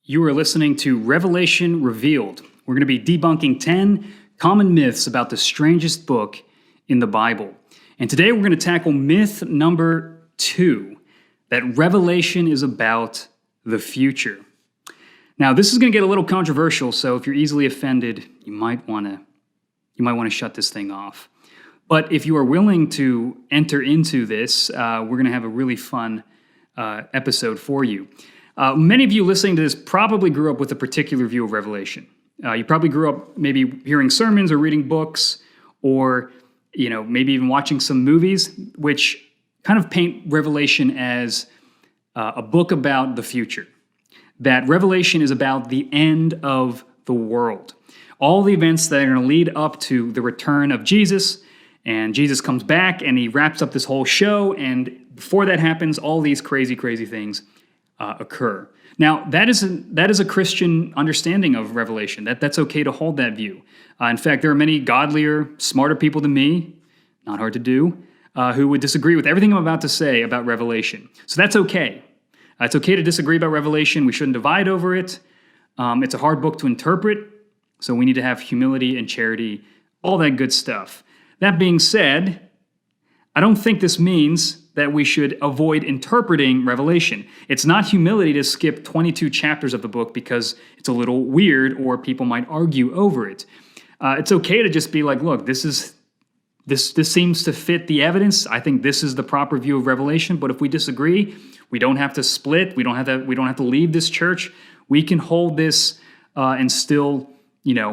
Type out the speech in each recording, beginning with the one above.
You are listening to Revelation Revealed. We're going to be debunking 10 common myths about the strangest book in the Bible. And today we're going to tackle myth number 2, that Revelation is about the future. Now, this is going to get a little controversial, so if you're easily offended, you might want to shut this thing off. But if you are willing to enter into this, we're going to have a really fun episode for you. Many of you listening to this probably grew up with a particular view of Revelation. You probably grew up maybe hearing sermons or reading books, or maybe even watching some movies, which kind of paint Revelation as a book about the future. That Revelation is about the end of the world. All the events that are going to lead up to the return of Jesus, and Jesus comes back and he wraps up this whole show, and before that happens, all these crazy things occur. Now, that is a Christian understanding of Revelation. That's okay to hold that view. In fact, there are many godlier, smarter people than me, not hard to do, who would disagree with everything I'm about to say about Revelation. So that's okay. It's okay to disagree about Revelation. We shouldn't divide over it. It's a hard book to interpret, so we need to have humility and charity, all that good stuff. That being said, I don't think this means that we should avoid interpreting Revelation. It's not humility to skip 22 chapters of the book because it's a little weird or people might argue over it. It's okay to just be like, look, this seems to fit the evidence. I think this is the proper view of Revelation. But if we disagree, we don't have to split. We don't have to leave this church. We can hold this and still,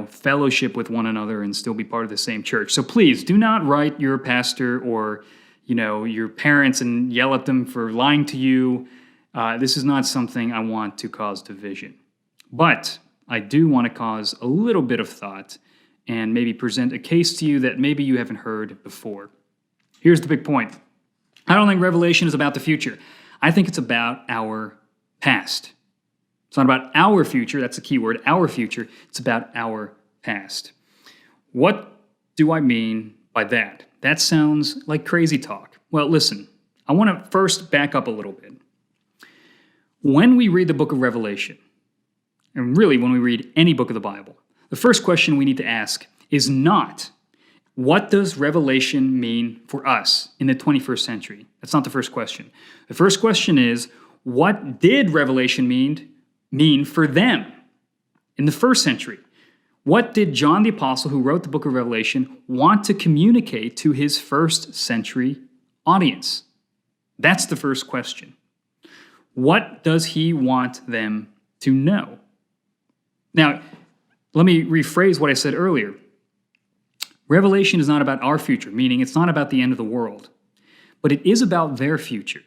fellowship with one another and still be part of the same church. So please do not write your pastor or your parents and yell at them for lying to you. This is not something I want to cause division. But I do want to cause a little bit of thought and maybe present a case to you that maybe you haven't heard before. Here's the big point. I don't think Revelation is about the future. I think it's about our past. It's not about our future. That's the key word, our future. It's about our past. What do I mean by that? That sounds like crazy talk. Well, listen, I want to first back up a little bit. When we read the book of Revelation, and really when we read any book of the Bible, the first question we need to ask is not, what does Revelation mean for us in the 21st century? That's not the first question. The first question is, what did Revelation mean for them in the first century? What did John the Apostle, who wrote the book of Revelation, want to communicate to his first century audience? That's the first question. What does he want them to know? Now, let me rephrase what I said earlier. Revelation is not about our future, meaning it's not about the end of the world, but it is about their future.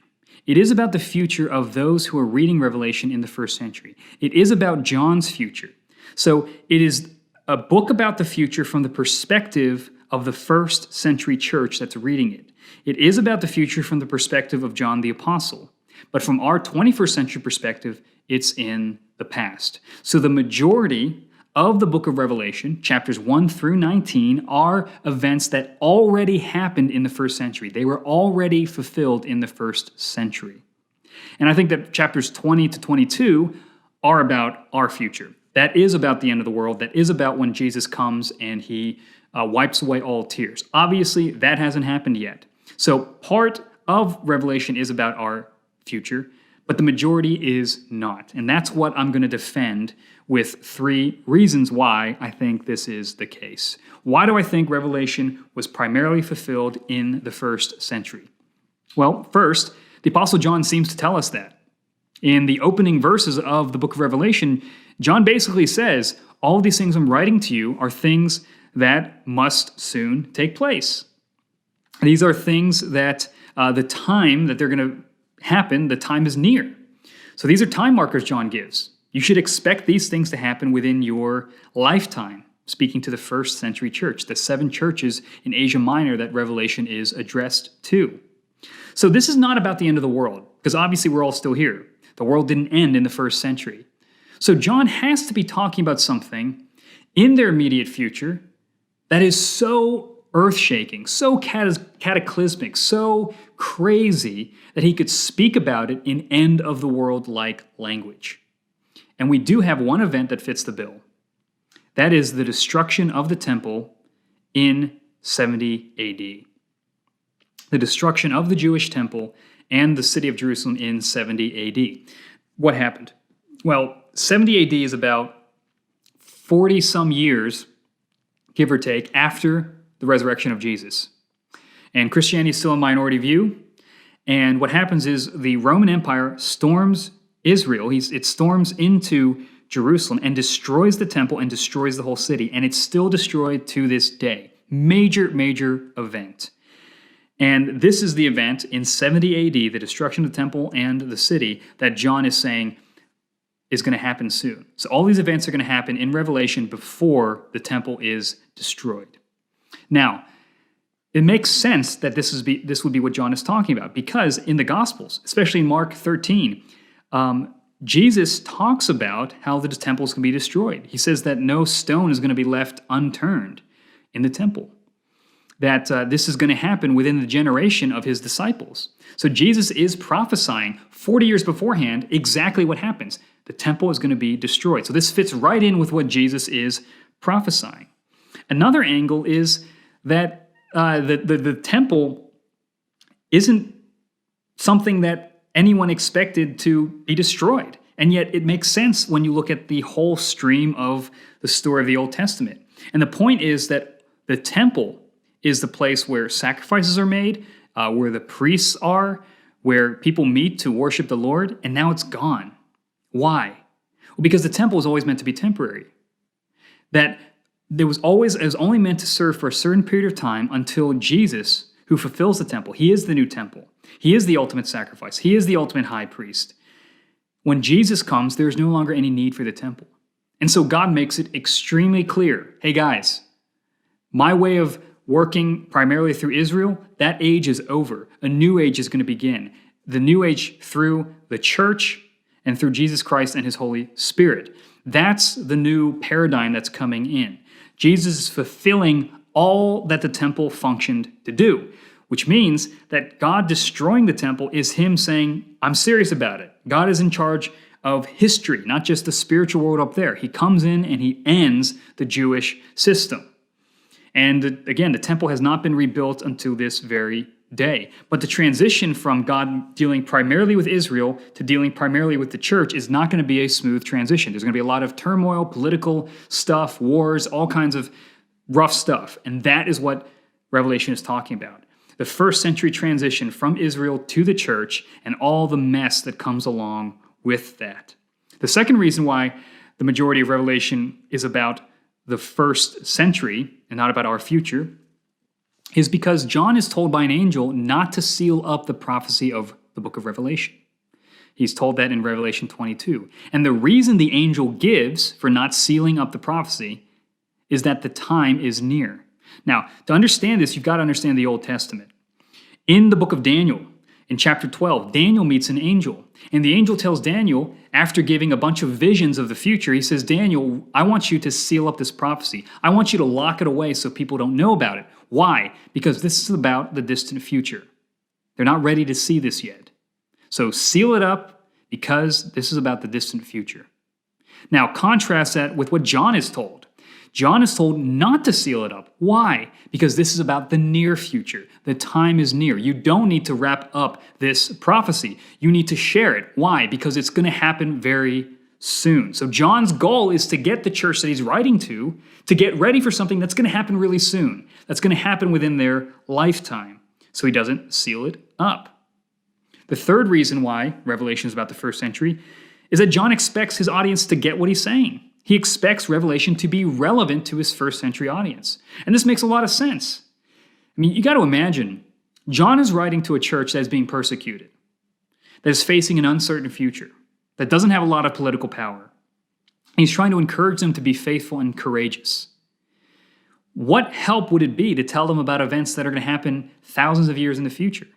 It is about the future of those who are reading Revelation in the first century. It is about John's future. So it is a book about the future from the perspective of the first century church that's reading it. It is about the future from the perspective of John the Apostle. But from our 21st century perspective, it's in the past. So the majority of the book of Revelation, chapters 1 through 19, are events that already happened in the first century. They were already fulfilled in the first century. And I think that chapters 20 to 22 are about our future. That is about the end of the world. That is about when Jesus comes and he wipes away all tears. Obviously, that hasn't happened yet. So part of Revelation is about our future, but the majority is not. And that's what I'm going to defend with 3 reasons why I think this is the case. Why do I think Revelation was primarily fulfilled in the first century? Well, first, the Apostle John seems to tell us that. In the opening verses of the book of Revelation, John basically says, all of these things I'm writing to you are things that must soon take place. These are things that the time that they're going to happen, the time is near. So these are time markers John gives. You should expect these things to happen within your lifetime, speaking to the first century church, the 7 churches in Asia Minor that Revelation is addressed to. So this is not about the end of the world, because obviously we're all still here. The world didn't end in the first century. So John has to be talking about something in their immediate future that is so earth-shaking, so cataclysmic, so crazy that he could speak about it in end-of-the-world-like language. And we do have one event that fits the bill. That is the destruction of the temple in 70 AD. The destruction of the Jewish temple and the city of Jerusalem in 70 AD. What happened? Well, 70 AD is about 40 some years, give or take, after the resurrection of Jesus. And Christianity is still a minority view. And what happens is the Roman Empire storms Israel. It storms into Jerusalem and destroys the temple and destroys the whole city. And it's still destroyed to this day. Major, major event. And this is the event in 70 AD, the destruction of the temple and the city, that John is saying is going to happen soon. So all these events are going to happen in Revelation before the temple is destroyed. Now, it makes sense that this would be what John is talking about, because in the Gospels, especially in Mark 13, Jesus talks about how the temple is going to be destroyed. He says that no stone is going to be left unturned in the temple, that this is going to happen within the generation of his disciples. So Jesus is prophesying 40 years beforehand exactly what happens. The temple is going to be destroyed. So this fits right in with what Jesus is prophesying. Another angle is that the temple isn't something that anyone expected to be destroyed. And yet it makes sense when you look at the whole stream of the story of the Old Testament. And the point is that the temple is the place where sacrifices are made, where the priests are, where people meet to worship the Lord, and now it's gone. Why? Well, because the temple was always meant to be temporary. That it was only meant to serve for a certain period of time until Jesus, who fulfills the temple, he is the new temple. He is the ultimate sacrifice. He is the ultimate high priest. When Jesus comes, there's no longer any need for the temple. And so God makes it extremely clear, hey guys, my way of working primarily through Israel, that age is over. A new age is going to begin. The new age through the church and through Jesus Christ and his Holy Spirit. That's the new paradigm that's coming in. Jesus is fulfilling all that the temple functioned to do, which means that God destroying the temple is him saying, I'm serious about it. God is in charge of history, not just the spiritual world up there. He comes in and he ends the Jewish system. And again, the temple has not been rebuilt until this very day. But the transition from God dealing primarily with Israel to dealing primarily with the church is not going to be a smooth transition. There's going to be a lot of turmoil, political stuff, wars, all kinds of rough stuff. And that is what Revelation is talking about. The first century transition from Israel to the church and all the mess that comes along with that. The second reason why the majority of Revelation is about the first century and not about our future is because John is told by an angel not to seal up the prophecy of the book of Revelation. He's told that in Revelation 22. And the reason the angel gives for not sealing up the prophecy is that the time is near. Now, to understand this, you've got to understand the Old Testament. In the book of Daniel, in chapter 12, Daniel meets an angel. And the angel tells Daniel, after giving a bunch of visions of the future, he says, Daniel, I want you to seal up this prophecy. I want you to lock it away so people don't know about it. Why? Because this is about the distant future. They're not ready to see this yet. So seal it up because this is about the distant future. Now, contrast that with what John is told. John is told not to seal it up. Why? Because this is about the near future. The time is near. You don't need to wrap up this prophecy. You need to share it. Why? Because it's going to happen very soon. So John's goal is to get the church that he's writing to get ready for something that's going to happen really soon. That's going to happen within their lifetime. So he doesn't seal it up. The third reason why Revelation is about the first century is that John expects his audience to get what he's saying. He expects Revelation to be relevant to his first century audience. And this makes a lot of sense. I mean, you got to imagine, John is writing to a church that is being persecuted, that is facing an uncertain future, that doesn't have a lot of political power. And he's trying to encourage them to be faithful and courageous. What help would it be to tell them about events that are going to happen thousands of years in the future?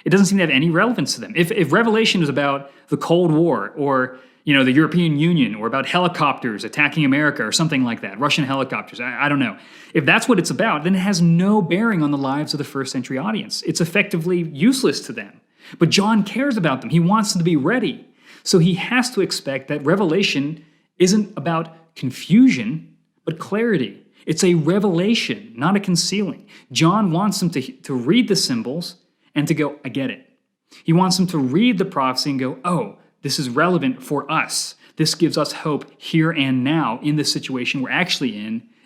It doesn't seem to have any relevance to them. If Revelation is about the Cold War or the European Union, or about helicopters attacking America or something like that, Russian helicopters, I don't know. If that's what it's about, then it has no bearing on the lives of the first century audience. It's effectively useless to them. But John cares about them. He wants them to be ready. So he has to expect that Revelation isn't about confusion, but clarity. It's a revelation, not a concealing. John wants them to read the symbols and to go, I get it. He wants them to read the prophecy and go, oh, this is relevant for us. This gives us hope here and now in the situation we're actually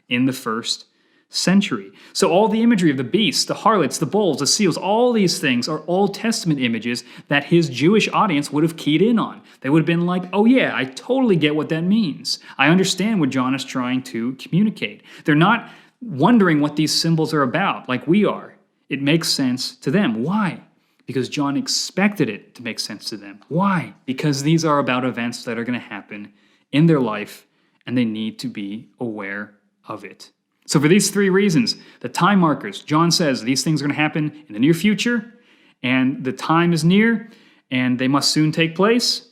in the first century. So all the imagery of the beasts, the harlots, the bulls, the seals, all these things are Old Testament images that his Jewish audience would have keyed in on. They would have been like, oh yeah, I totally get what that means. I understand what John is trying to communicate. They're not wondering what these symbols are about like we are. It makes sense to them. Why? Because John expected it to make sense to them. Why? Because these are about events that are going to happen in their life, and they need to be aware of it. So for these three reasons, the time markers, John says these things are going to happen in the near future, and the time is near, and they must soon take place.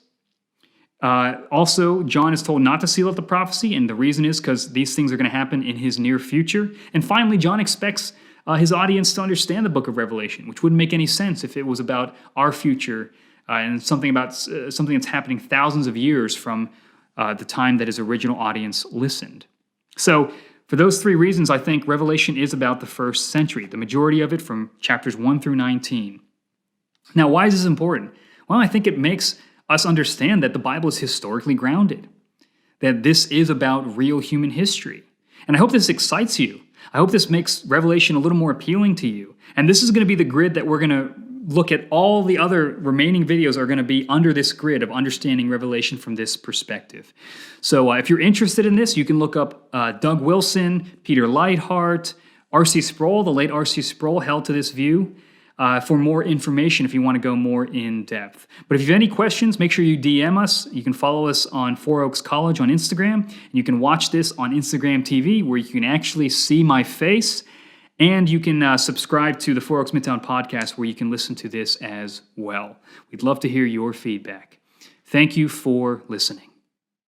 Also, John is told not to seal up the prophecy, and the reason is because these things are going to happen in his near future. And finally, John expects his audience to understand the book of Revelation, which wouldn't make any sense if it was about our future and something that's happening thousands of years from the time that his original audience listened. So for those three reasons, I think Revelation is about the first century, the majority of it from chapters 1 through 19. Now, why is this important? Well, I think it makes us understand that the Bible is historically grounded, that this is about real human history. And I hope this excites you. I hope this makes Revelation a little more appealing to you. And this is going to be the grid that we're going to look at. All the other remaining videos are going to be under this grid of understanding Revelation from this perspective. So if you're interested in this, you can look up Doug Wilson, Peter Leithart, R.C. Sproul. The late R.C. Sproul held to this view for more information if you want to go more in depth. But if you have any questions, make sure you DM us. You can follow us on Four Oaks College on Instagram. And you can watch this on Instagram TV where you can actually see my face. And you can subscribe to the Four Oaks Midtown podcast where you can listen to this as well. We'd love to hear your feedback. Thank you for listening.